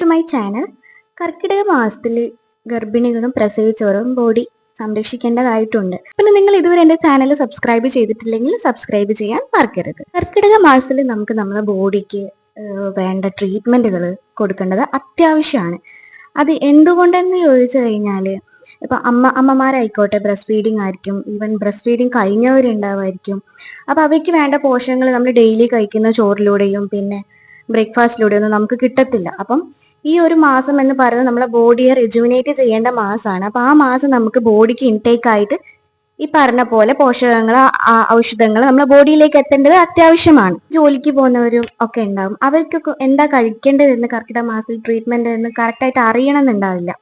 To my channel. കർക്കിടക മാസത്തിൽ ഗർഭിണികളും പ്രസവിച്ചവരും body സംരക്ഷിക്കേണ്ടതായിട്ടുണ്ട്. പിന്നെ നിങ്ങൾ ഇതുവരെ എൻ്റെ ചാനൽ സബ്സ്ക്രൈബ് ചെയ്തിട്ടില്ലെങ്കിൽ സബ്സ്ക്രൈബ് ചെയ്യാൻ മറക്കരുത്. കർക്കിടക മാസത്തിൽ നമുക്ക് നമ്മുടെ ബോഡിക്ക് വേണ്ട ട്രീറ്റ്മെൻറ്റുകൾ കൊടുക്കേണ്ടത് അത്യാവശ്യമാണ്. അത് എന്തുകൊണ്ടെന്ന് ചോദിച്ചു കഴിഞ്ഞാൽ ഇപ്പം അമ്മമാരായിക്കോട്ടെ, ബ്രസ്റ്റ് ഫീഡിങ് ആയിരിക്കും, ഈവൻ ബ്രസ്റ്റ് ഫീഡിങ് കഴിഞ്ഞവരുണ്ടാവുമായിരിക്കും. അപ്പം അവയ്ക്ക് വേണ്ട പോഷകങ്ങൾ നമ്മൾ ഡെയിലി കഴിക്കുന്ന ചോറിലൂടെയും പിന്നെ ബ്രേക്ക്ഫാസ്റ്റിലൂടെ ഒന്നും നമുക്ക് കിട്ടത്തില്ല. അപ്പം ഈ ഒരു മാസം എന്ന് പറയുന്നത് നമ്മളെ ബോഡിയെ റിജുവിനേറ്റ് ചെയ്യേണ്ട മാസമാണ്. അപ്പൊ ആ മാസം നമുക്ക് ബോഡിക്ക് ഇൻടേക്ക് ആയിട്ട് ഈ പറഞ്ഞ പോലെ പോഷകങ്ങൾ, ഔഷധങ്ങൾ നമ്മുടെ ബോഡിയിലേക്ക് എത്തേണ്ടത് അത്യാവശ്യമാണ്. ജോലിക്ക് പോകുന്നവരും ഒക്കെ ഉണ്ടാവും, അവർക്കൊക്കെ എന്താ കഴിക്കേണ്ടതെന്ന് കർക്കിടക മാസത്തിൽ ട്രീറ്റ്മെന്റ് എന്ന് കറക്റ്റായിട്ട് അറിയണമെന്നുണ്ടാവില്ല.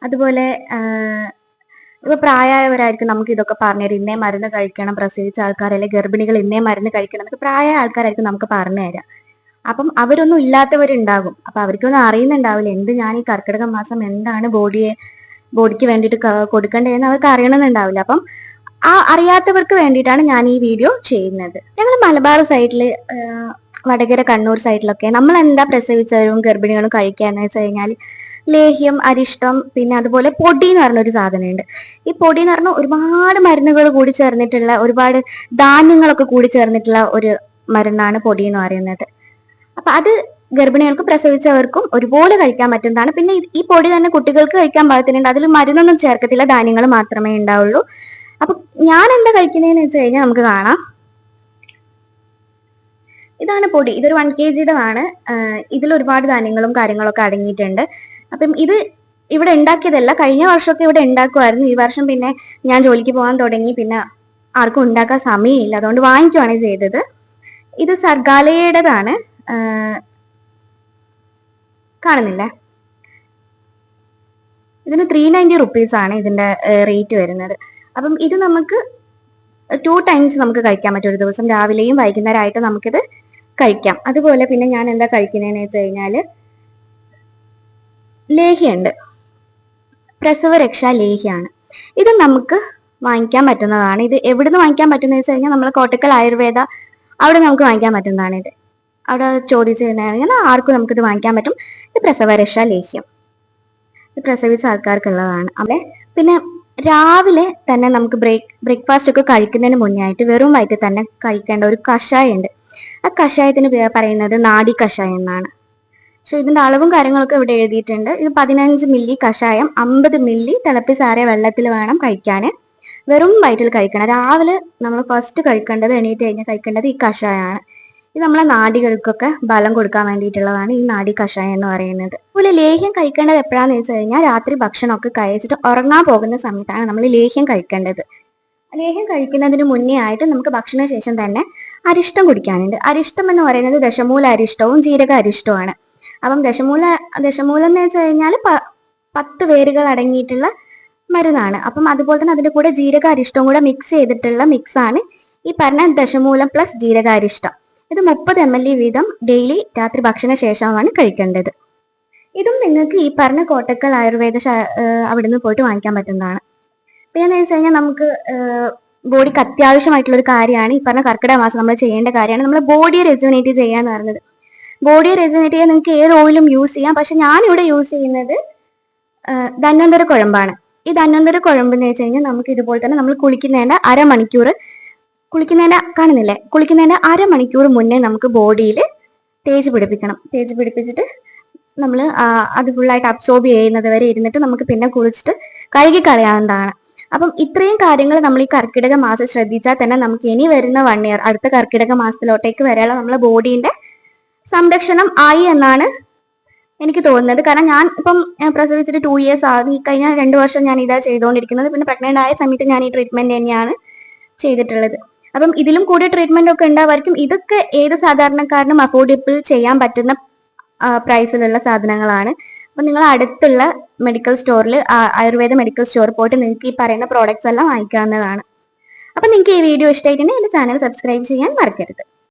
അതുപോലെ ഇപ്പൊ പ്രായമായവരായിരിക്കും നമുക്ക് ഇതൊക്കെ പറഞ്ഞുതരും, ഇന്നേ മരുന്ന് കഴിക്കണം, പ്രസവിച്ച ആൾക്കാർ അല്ലെങ്കിൽ ഗർഭിണികൾ ഇന്നേ മരുന്ന് കഴിക്കണം എന്നൊക്കെ പ്രായമായ ആൾക്കാരായിരിക്കും നമുക്ക് പറഞ്ഞു തരാം. അപ്പം അവരൊന്നും ഇല്ലാത്തവരുണ്ടാകും. അപ്പൊ അവർക്കൊന്നും അറിയുന്നുണ്ടാവില്ല ഞാൻ ഈ കർക്കിടക മാസം എന്താണ് ബോഡിക്ക് വേണ്ടിയിട്ട് കൊടുക്കേണ്ടതെന്ന് അവർക്ക് അറിയണമെന്നുണ്ടാവില്ല. അപ്പം ആ അറിയാത്തവർക്ക് വേണ്ടിയിട്ടാണ് ഞാൻ ഈ വീഡിയോ ചെയ്യുന്നത്. ഞങ്ങൾ മലബാർ സൈഡിൽ, വടകര, കണ്ണൂർ സൈഡിലൊക്കെ നമ്മൾ എന്താ പ്രസവിച്ചവരും ഗർഭിണികളും കഴിക്കാന്ന് വെച്ച് കഴിഞ്ഞാൽ ലേഹ്യം, അരിഷ്ടം, പിന്നെ അതുപോലെ പൊടി എന്ന് പറഞ്ഞൊരു സാധനമുണ്ട്. ഈ പൊടി എന്ന് പറഞ്ഞാൽ ഒരുപാട് മരുന്നുകൾ കൂടി ചേർന്നിട്ടുള്ള, ഒരുപാട് ധാന്യങ്ങളൊക്കെ കൂടി ചേർന്നിട്ടുള്ള ഒരു മരുന്നാണ് പൊടി എന്ന് പറയുന്നത്. അപ്പൊ അത് ഗർഭിണികൾക്കും പ്രസവിച്ചവർക്കും ഒരുപോലെ കഴിക്കാൻ പറ്റുന്നതാണ്. പിന്നെ ഈ പൊടി തന്നെ കുട്ടികൾക്ക് കഴിക്കാൻ പാകത്തിനുണ്ട്. അതിൽ മരുന്നൊന്നും ചേർക്കത്തില്ല, ധാന്യങ്ങൾ മാത്രമേ ഉണ്ടാവുള്ളൂ. അപ്പൊ ഞാൻ എന്താ കഴിക്കുന്നതെന്ന് വെച്ച് കഴിഞ്ഞാൽ നമുക്ക് കാണാം. ഇതാണ് പൊടി. ഇതൊരു 1 kg ഇതിൽ ഒരുപാട് ധാന്യങ്ങളും കാര്യങ്ങളൊക്കെ അടങ്ങിയിട്ടുണ്ട്. അപ്പം ഇത് ഇവിടെ ഉണ്ടാക്കിയതല്ല, കഴിഞ്ഞ വർഷമൊക്കെ ഇവിടെ ഉണ്ടാക്കുമായിരുന്നു. ഈ വർഷം പിന്നെ ഞാൻ ജോലിക്ക് പോകാൻ തുടങ്ങി, പിന്നെ ആർക്കും ഉണ്ടാക്കാൻ സമയമില്ല, അതുകൊണ്ട് വാങ്ങിക്കുവാണ് ചെയ്തത്. ഇത് സർഗാലയുടേതാണ്. കാണുന്നില്ലേ? ഇതിന് 390 rupees ആണ് ഇതിന്റെ റേറ്റ് വരുന്നത്. അപ്പം ഇത് നമുക്ക് 2 times നമുക്ക് കഴിക്കാൻ പറ്റും. ഒരു ദിവസം രാവിലെയും വൈകുന്നേരമായിട്ട് നമുക്കിത് കഴിക്കാം. അതുപോലെ പിന്നെ ഞാൻ എന്താ കഴിക്കുന്നതെന്ന് വെച്ച് കഴിഞ്ഞാൽ ലേഹ്യമുണ്ട്, പ്രസവ രക്ഷാ ലേഹ്യമാണ്. ഇത് നമുക്ക് വാങ്ങിക്കാൻ പറ്റുന്നതാണ്. ഇത് എവിടുന്ന് വാങ്ങിക്കാൻ പറ്റുന്ന വെച്ച് കഴിഞ്ഞാൽ നമ്മൾ കോട്ടക്കൽ ആയുർവേദ അവിടെ നമുക്ക് വാങ്ങിക്കാൻ പറ്റുന്നതാണ്. ഇത് അവിടെ ചോദിച്ചു കഴിഞ്ഞാൽ ആർക്കും നമുക്കിത് വാങ്ങിക്കാൻ പറ്റും. ഇത് പ്രസവരക്ഷാ ലേഹ്യം, ഇത് പ്രസവിച്ച ആൾക്കാർക്കുള്ളതാണ്. അവിടെ പിന്നെ രാവിലെ തന്നെ നമുക്ക് ബ്രേക്ക്ഫാസ്റ്റ് ഒക്കെ കഴിക്കുന്നതിന് മുന്നേ ആയിട്ട് വെറും വയറ്റിൽ തന്നെ കഴിക്കേണ്ട ഒരു കഷായം ഉണ്ട്. ആ കഷായത്തിന് പറയുന്നത് നാഡി കഷായം എന്നാണ്. പക്ഷെ ഇതിന്റെ അളവും കാര്യങ്ങളൊക്കെ ഇവിടെ എഴുതിയിട്ടുണ്ട്. ഇത് 15 മില്ലി കഷായം 50 മില്ലി തിളപ്പിച്ചാറിയ വെള്ളത്തിൽ വേണം കഴിക്കാൻ. വെറും വയറ്റിൽ കഴിക്കണം. രാവിലെ നമ്മൾ ഫസ്റ്റ് കഴിക്കേണ്ടത്, എണീറ്റ് കഴിഞ്ഞാൽ കഴിക്കേണ്ടത് ഈ കഷായമാണ്. ഇത് നമ്മളെ നാഡികൾക്കൊക്കെ ബലം കൊടുക്കാൻ വേണ്ടിയിട്ടുള്ളതാണ് ഈ നാഡി കഷായം എന്ന് പറയുന്നത്. അതുപോലെ ലേഹ്യം കഴിക്കേണ്ടത് എപ്പോഴാന്ന് വെച്ച് കഴിഞ്ഞാൽ രാത്രി ഭക്ഷണമൊക്കെ കഴിച്ചിട്ട് ഉറങ്ങാൻ പോകുന്ന സമയത്താണ് നമ്മൾ ലേഹ്യം കഴിക്കേണ്ടത്. ലേഹ്യം കഴിക്കുന്നതിന് മുന്നേ ആയിട്ട് നമുക്ക് ഭക്ഷണശേഷം തന്നെ അരിഷ്ടം കുടിക്കാനുണ്ട്. അരിഷ്ടം എന്ന് പറയുന്നത് ദശമൂല അരിഷ്ടവും ജീരക അരിഷ്ടവുമാണ്. അപ്പം ദശമൂലം എന്ന് വെച്ച് കഴിഞ്ഞാൽ 10 വേരുകൾ അടങ്ങിയിട്ടുള്ള മരുന്നാണ്. അപ്പം അതുപോലെ തന്നെ അതിന്റെ കൂടെ ജീരക അരിഷ്ടവും കൂടെ മിക്സ് ചെയ്തിട്ടുള്ള മിക്സാണ് ഈ പറഞ്ഞ ദശമൂലം പ്ലസ് ജീരക അരിഷ്ടം. ഇത് 30 ml വീതം ഡെയിലി രാത്രി ഭക്ഷണ ശേഷമാണ് കഴിക്കേണ്ടത്. ഇതും നിങ്ങൾക്ക് ഈ പറഞ്ഞ കോട്ടക്കൽ ആയുർവേദ അവിടെ നിന്ന് പോയിട്ട് വാങ്ങിക്കാൻ പറ്റുന്നതാണ്. പിന്നെ വെച്ച് കഴിഞ്ഞാൽ നമുക്ക് ബോഡിക്ക് അത്യാവശ്യമായിട്ടുള്ള ഒരു കാര്യമാണ് ഈ പറഞ്ഞ കർക്കിടക മാസം നമ്മൾ ചെയ്യേണ്ട കാര്യമാണ് നമ്മൾ ബോഡിയെ റെജുനേറ്റ് ചെയ്യാന്ന് പറയുന്നത്. ബോഡിയെ റെജുനേറ്റ് ചെയ്യാൻ നിങ്ങൾക്ക് ഏത് ഓയിലും യൂസ് ചെയ്യാം. പക്ഷെ ഞാനിവിടെ യൂസ് ചെയ്യുന്നത് ധന്വന്തര കുഴമ്പാണ്. ഈ ധന്വന്തര കുഴമ്പ് എന്ന് വെച്ച് കഴിഞ്ഞാൽ നമുക്ക് ഇതുപോലെ തന്നെ നമ്മൾ കുളിക്കുന്നതിന്റെ അരമണിക്കൂർ മുന്നേ നമുക്ക് ബോഡിയിൽ തേച്ച് പിടിപ്പിച്ചിട്ട് നമ്മൾ അത് ഫുള്ളായിട്ട് അബ്സോർബ് ചെയ്യുന്നത് വരെ ഇരുന്നിട്ട് നമുക്ക് പിന്നെ കുളിച്ചിട്ട് കഴുകി കളയാവുന്നതാണ്. അപ്പം ഇത്രയും കാര്യങ്ങൾ നമ്മൾ ഈ കർക്കിടക മാസം ശ്രദ്ധിച്ചാൽ തന്നെ നമുക്ക് ഇനി വരുന്ന 1 year അടുത്ത കർക്കിടക മാസത്തിലോട്ടേക്ക് വരെയുള്ള നമ്മളെ ബോഡീന്റെ സംരക്ഷണം ആയി എന്നാണ് എനിക്ക് തോന്നുന്നത്. കാരണം ഞാൻ ഇപ്പം പ്രസവിച്ചിട്ട് 2 years ആകും. ഈ കഴിഞ്ഞ 2 വർഷം ഞാൻ ഇതാ ചെയ്തുകൊണ്ടിരിക്കുന്നത്. പിന്നെ പ്രഗ്നന്റ് ആയ സമയത്ത് ഞാൻ ഈ ട്രീറ്റ്മെന്റ് തന്നെയാണ് ചെയ്തിട്ടുള്ളത്. അപ്പം ഇതിലും കൂടിയ ട്രീറ്റ്മെന്റ് ഒക്കെ ഉണ്ടാവായിരിക്കും. ഇതൊക്കെ ഏത് സാധാരണക്കാരനും അഫോർഡബിൾ ചെയ്യാൻ പറ്റുന്ന പ്രൈസിലുള്ള സാധനങ്ങളാണ്. അപ്പം നിങ്ങൾ അടുത്തുള്ള മെഡിക്കൽ സ്റ്റോറിൽ, ആയുർവേദ മെഡിക്കൽ സ്റ്റോറിൽ പോയിട്ട് നിങ്ങൾക്ക് ഈ പറയുന്ന പ്രോഡക്ട്സ് എല്ലാം വാങ്ങിക്കാവുന്നതാണ്. അപ്പം നിങ്ങൾക്ക് ഈ വീഡിയോ ഇഷ്ടമായിട്ടുണ്ടെങ്കിൽ എൻ്റെ ചാനൽ സബ്സ്ക്രൈബ് ചെയ്യാൻ മറക്കരുത്.